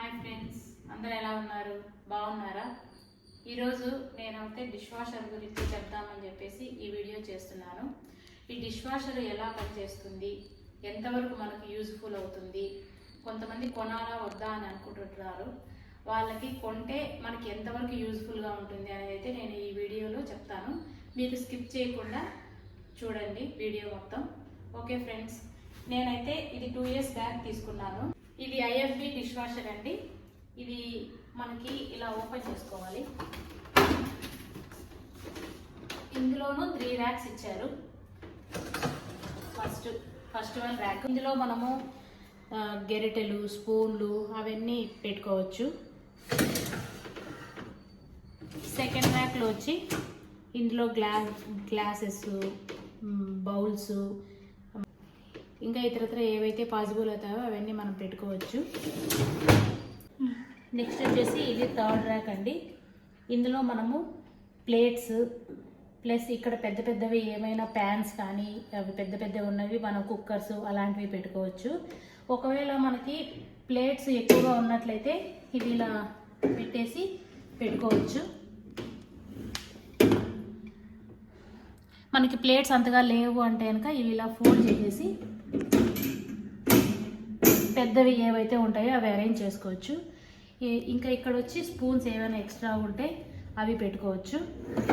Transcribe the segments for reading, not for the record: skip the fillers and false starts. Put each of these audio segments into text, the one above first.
Hi friends, అందరూ ఎలా ఉన్నారు? బాగున్నారా? ఈరోజు నేనైతే డిష్ వాషర్ గురించి చెప్దామని చెప్పేసి ఈ వీడియో చేస్తున్నాను. ఈ డిష్ వాషర్ ఎలా పనిచేస్తుంది, ఎంతవరకు మనకు యూజ్ఫుల్ అవుతుంది, కొంతమంది కొనాలా వద్దా అని అనుకుంటుంటారు. వాళ్ళకి కొంటే మనకి ఎంతవరకు యూజ్ఫుల్గా ఉంటుంది అనేది అయితే నేను ఈ వీడియోలో చెప్తాను. మీరు స్కిప్ చేయకుండా చూడండి వీడియో మొత్తం. ఓకే ఫ్రెండ్స్, నేనైతే ఇది 2 years బ్యాక్ తీసుకున్నాను. ఇది ఐఎఫ్బి డిష్ వాషర్ అండి. ఇది మనకి ఇలా ఓపెన్ చేసుకోవాలి. ఇందులోనూ 3 racks ఇచ్చారు. ఫస్ట్ వన్ ర్యాక్, ఇందులో మనము గెరిటెలు, స్పూన్లు అవన్నీ పెట్టుకోవచ్చు. సెకండ్ ర్యాక్లో వచ్చి ఇందులో గ్లాసెస్, బౌల్స్, ఇంకా ఇతరత్ర ఏవైతే పాసిబుల్ అవుతాయో అవన్నీ మనం పెట్టుకోవచ్చు. నెక్స్ట్ వచ్చేసి ఇది థర్డ్ ర్యాక్ అండి. ఇందులో మనము ప్లేట్స్ ప్లస్ ఇక్కడ పెద్ద పెద్దవి ఏమైనా ప్యాన్స్ కానీ అవి పెద్ద పెద్దవి ఉన్నవి మనం కుక్కర్స్ అలాంటివి పెట్టుకోవచ్చు. ఒకవేళ మనకి ప్లేట్స్ ఎక్కువగా ఉన్నట్లయితే ఇది ఇలా పెట్టేసి పెట్టుకోవచ్చు. మనకి ప్లేట్స్ అంతగా లేవు అంటే కనుక ఇవి ఇలా ఫోల్డ్ చేసేసి పెద్దవి ఏవైతే ఉంటాయో అవి అరేంజ్ చేసుకోవచ్చు. ఇంకా ఇక్కడ వచ్చి స్పూన్స్ ఏమైనా ఎక్స్ట్రా ఉంటే అవి పెట్టుకోవచ్చు.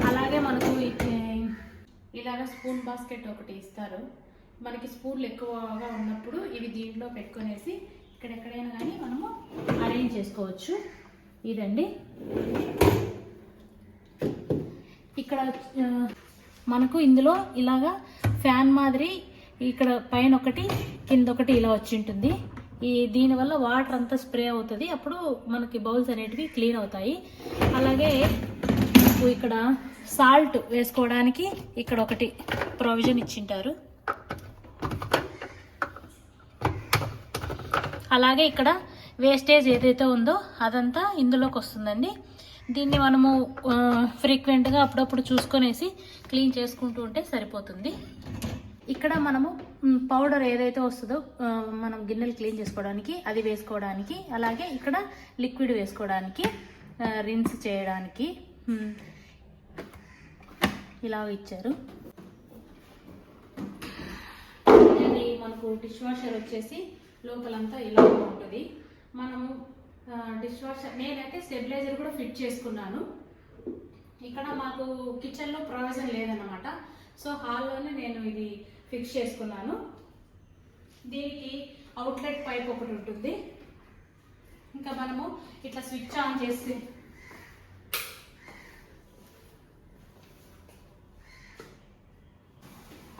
అలాగే మనకు ఇలాగ స్పూన్ బాస్కెట్ ఒకటి ఇస్తారు. మనకి స్పూన్లు ఎక్కువగా ఉన్నప్పుడు ఇవి దీంట్లో పెట్టుకునేసి ఇక్కడెక్కడైనా కానీ మనము అరేంజ్ చేసుకోవచ్చు. ఇదండి. ఇక్కడ మనకు ఇందులో ఇలాగా ఫ్యాన్ మాదిరి ఇక్కడ పైన ఒకటి కింద ఒకటి ఇలా వచ్చి ఉంటుంది. దీనివల్ల వాటర్ అంతా స్ప్రే అవుతుంది. అప్పుడు మనకి బౌల్స్ అనేటివి క్లీన్ అవుతాయి. అలాగే ఇక్కడ సాల్ట్ వేసుకోవడానికి ఇక్కడ ఒకటి ప్రొవిజన్ ఇచ్చింటారు. అలాగే ఇక్కడ వేస్టేజ్ ఏదైతే ఉందో అదంతా ఇందులోకి వస్తుందండి. దీన్ని మనము ఫ్రీక్వెంట్గా అప్పుడప్పుడు చూసుకొనేసి క్లీన్ చేసుకుంటూ ఉంటే సరిపోతుంది. ఇక్కడ మనము పౌడర్ ఏదైతే వస్తుందో మనం గిన్నెలు క్లీన్ చేసుకోవడానికి అది వేసుకోవడానికి, అలాగే ఇక్కడ లిక్విడ్ వేసుకోవడానికి, రిన్స్ చేయడానికి ఇలా ఇచ్చారు. ఇది మనకు డిష్ వాషర్ వచ్చేసి లోపలంతా ఇలా ఉంటుంది. మనము డిష్ వాషర్ నేనైతే స్టెబిలైజర్ కూడా ఫిట్ చేసుకున్నాను. ఇక్కడ మాకు కిచెన్లో ప్రొవిజన్ లేదన్నమాట. సో హాల్లోనే నేను ఇది ఫిక్స్ చేసుకున్నాను. దీనికి అవుట్లెట్ పైప్ ఒకటి ఉంటుంది. ఇంకా మనము ఇట్లా స్విచ్ ఆన్ చేసి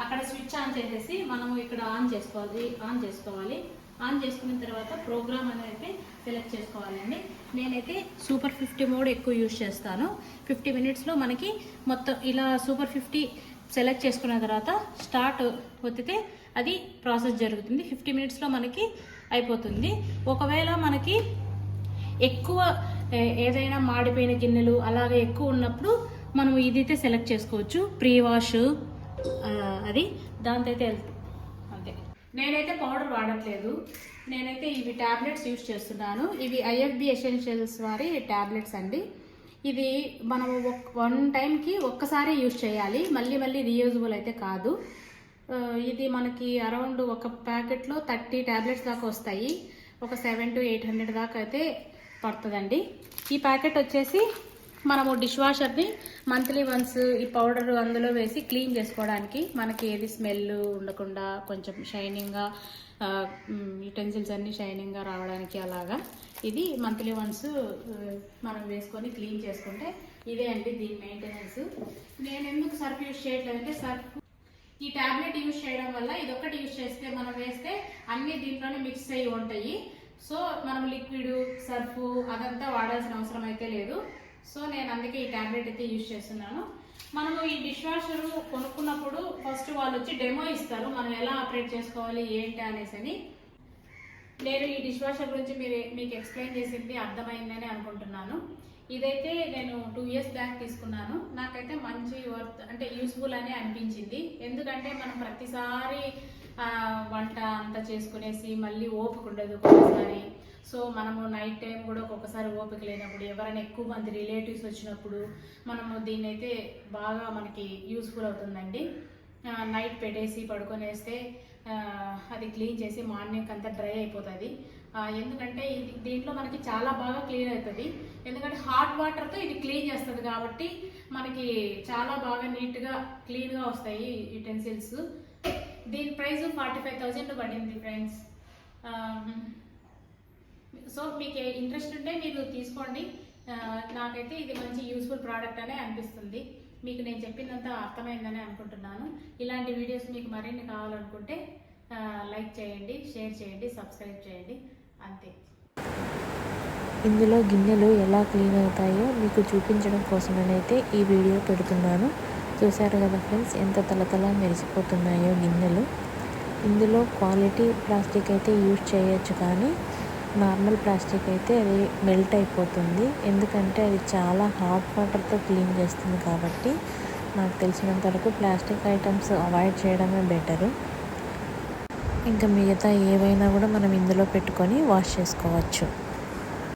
అక్కడ స్విచ్ ఆన్ చేసేసి మనము ఇక్కడ ఆన్ చేసుకోవాలి. ఆన్ చేసుకున్న తర్వాత ప్రోగ్రామ్ అనేది సెలెక్ట్ చేసుకోవాలండి. నేనైతే సూపర్ 50 మోడ్ ఎక్కువ యూజ్ చేస్తాను. 50 minutesలో మనకి మొత్తం ఇలా సూపర్ 50 సెలెక్ట్ చేసుకున్న తర్వాత స్టార్ట్ ఒత్తితే అది ప్రాసెస్ జరుగుతుంది. 50 minutesలో మనకి అయిపోతుంది. ఒకవేళ మనకి ఎక్కువ ఏదైనా మాడిపోయిన గిన్నెలు అలాగే ఎక్కువ ఉన్నప్పుడు మనం ఇదైతే సెలెక్ట్ చేసుకోవచ్చు. ప్రీ వాష్ అది దాంతో అయితే అంతే. నేనైతే పౌడర్ వాడట్లేదు. నేనైతే ఇవి ట్యాబ్లెట్స్ యూజ్ చేస్తున్నాను. ఇవి ఐఎఫ్బి ఎసెన్షియల్స్ వారి ట్యాబ్లెట్స్ అండి. ఇది మనము 1 టైంకి ఒక్కసారి యూజ్ చేయాలి. మళ్ళీ రీయూజబుల్ అయితే కాదు. ఇది మనకి అరౌండ్ ఒక ప్యాకెట్లో 30 ట్యాబ్లెట్స్ దాకా వస్తాయి. ఒక 700 to 800 దాకా అయితే పడుతుందండి. ఈ ప్యాకెట్ వచ్చేసి మనము డిష్ వాషర్ని మంత్లీ వన్స్ ఈ పౌడర్ అందులో వేసి క్లీన్ చేసుకోవడానికి, మనకి ఏది స్మెల్ ఉండకుండా కొంచెం షైనింగ్గా యుటెన్సిల్స్ అన్నీ షైనింగ్గా రావడానికి అలాగా ఇది మంత్లీ వన్స్ మనం వేసుకొని క్లీన్ చేసుకుంటే ఇదే అండి దీని మెయింటెనెన్స్. నేను ఎందుకు సర్ఫ్ యూజ్ చేయట్లేదంటే ఈ ట్యాబ్లెట్ యూజ్ చేయడం వల్ల ఇదొక్కటి యూజ్ చేస్తే మనం వేస్తే అన్నీ దీంట్లోనే మిక్స్ అయ్యి ఉంటాయి. సో మనం లిక్విడ్, సర్ఫ్ అదంతా వాడాల్సిన అవసరం అయితే లేదు. సో నేను అందుకే ఈ ట్యాబ్లెట్ అయితే యూజ్ చేస్తున్నాను. మనము ఈ డిష్ వాషర్ కొనుక్కున్నప్పుడు ఫస్ట్ వాళ్ళు వచ్చి డెమో ఇస్తారు, మనం ఎలా ఆపరేట్ చేసుకోవాలి ఏంటి అనేసి. నేను ఈ డిష్ వాషర్ గురించి మీకు ఎక్స్ప్లెయిన్ చేసింది అర్థమైందని అనుకుంటున్నాను. ఇదైతే నేను 2 years బ్యాక్ తీసుకున్నాను. నాకైతే మంచి వర్త్ అంటే యూస్ఫుల్ అని అనిపించింది. ఎందుకంటే మనం ప్రతిసారి వంట అంతా చేసుకునేసి మళ్ళీ ఓపిక ఉండదు ఒక్కొక్కసారి. సో మనము నైట్ టైం కూడా ఒక్కొక్కసారి ఓపిక లేనప్పుడు, ఎవరైనా ఎక్కువ మంది రిలేటివ్స్ వచ్చినప్పుడు మనము దీన్ని అయితే బాగా మనకి యూస్ఫుల్ అవుతుందండి. నైట్ పెట్టేసి పడుకొనేస్తే అది క్లీన్ చేసి మార్నింగ్ అంతా డ్రై అయిపోతుంది. ఎందుకంటే దీంట్లో మనకి చాలా బాగా క్లీన్ అవుతుంది. ఎందుకంటే హాట్ వాటర్తో ఇది క్లీన్ చేస్తుంది కాబట్టి మనకి చాలా బాగా నీట్గా క్లీన్గా వస్తాయి యుటెన్సిల్స్. దీని ప్రైస్ 45,000 పడింది ఫ్రెండ్స్. సో మీకు ఇంట్రెస్ట్ ఉంటే మీరు తీసుకోండి. నాకైతే ఇది మంచి యూస్ఫుల్ ప్రోడక్ట్ అనే అనిపిస్తుంది. మీకు నేను చెప్పిందంతా అర్థమైందని అనుకుంటున్నాను. ఇలాంటి వీడియోస్ మీకు మరిన్ని కావాలనుకుంటే లైక్ చేయండి, షేర్ చేయండి, సబ్స్క్రైబ్ చేయండి. అంతే. ఇందులో గిన్నెలు ఎలా క్లీన్ అవుతాయో మీకు చూపించడం కోసమనైతే ఈ వీడియో పెడుతున్నాను. చూసారు కదా ఫ్రెండ్స్, ఎంత తలతల మెరిసిపోతున్నాయో గిన్నెలు. ఇందులో క్వాలిటీ ప్లాస్టిక్ అయితే యూజ్ చేయొచ్చు, కానీ నార్మల్ ప్లాస్టిక్ అయితే అది మెల్ట్ అయిపోతుంది. ఎందుకంటే అది చాలా హాట్ వాటర్తో క్లీన్ చేస్తుంది కాబట్టి నాకు తెలిసినంత వరకు ప్లాస్టిక్ ఐటమ్స్ అవాయిడ్ చేయడమే బెటరు. ఇంకా మిగతా ఏవైనా కూడా మనం ఇందులో పెట్టుకొని వాష్ చేసుకోవచ్చు.